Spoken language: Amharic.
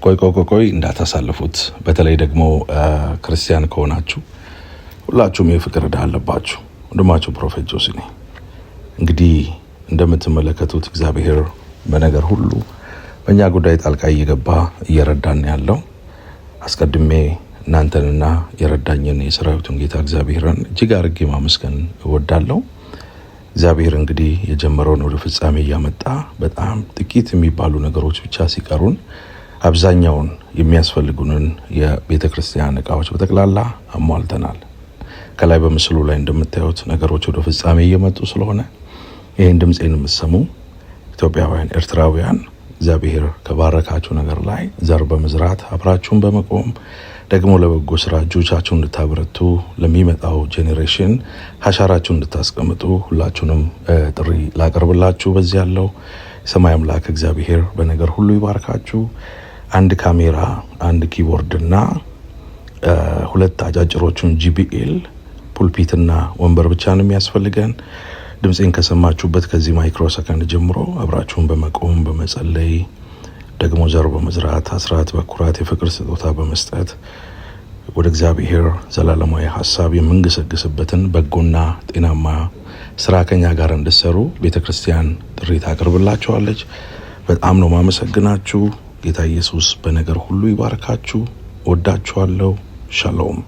ቆይ እንዳታሳልፉት። በተለይ ደግሞ ክርስቲያን ከሆናችሁ ሁላችሁም የፍቅር ዕዳ አለባችሁ። ወንድማችሁ ፕሮፌት ጆሲ ነኝ። እንግዲህ እንደምትመለከቱት እግዚአብሔር በነገር ሁሉ በእኛ ጉዳይ ጣልቃ እየገባ እየረዳን ያለው። አስቀድሜ እናንተንና የረዳኝን የሰራዊቱን ጌታ እግዚአብሔርን እጅግ አድርጌ ማመስገን እወዳለሁ። እግዚአብሔር እንግዲህ የጀመረውን ወደ ፍጻሜ እያመጣ በጣም ጥቂት የሚባሉ ነገሮች ብቻ ሲቀሩን አብዛኛውን የሚያስፈልጉንን የቤተ ክርስቲያን እቃዎች በጠቅላላ አሟልተናል። ከላይ በምስሉ ላይ እንደምታዩት ነገሮች ወደ ፍጻሜ እየመጡ ስለሆነ ይህን ድምፄን የምትሰሙ ኢትዮጵያውያን፣ ኤርትራውያን እግዚአብሔር ከባረካችሁ ነገር ላይ ዘር በመዝራት አብራችሁን በመቆም ደግሞ ለበጎ ስራ እጆቻችሁን እንድታበረቱ ለሚመጣው ጄኔሬሽን አሻራችሁን እንድታስቀምጡ ሁላችሁንም ጥሪ ላቀርብላችሁ። በዚህ ያለው የሰማይ አምላክ እግዚአብሔር በነገር ሁሉ ይባርካችሁ። አንድ ካሜራ፣ አንድ ኪቦርድ እና ሁለት አጫጭሮቹን JBL ፑልፒትና ወንበር ብቻ ነው የሚያስፈልገን። ድምፄን ከሰማችሁበት ከዚህ ማይክሮ ሰከንድ ጀምሮ አብራችሁን በመቆም በመጸለይ ደግሞ ዘር በመዝራት አስራት በኩራት የፍቅር ስጦታ በመስጠት ወደ እግዚአብሔር ዘላለማዊ ሐሳብ የምንገሰግስበትን በጎና ጤናማ ስራ ከኛ ጋር እንድትሰሩ ቤተክርስቲያን ጥሪ ታቀርብላችኋለች። በጣም ነው ማመሰግናችሁ። ጌታ ኢየሱስ በነገር ሁሉ ይባርካችሁ። ወዳችኋለሁ። ሻሎም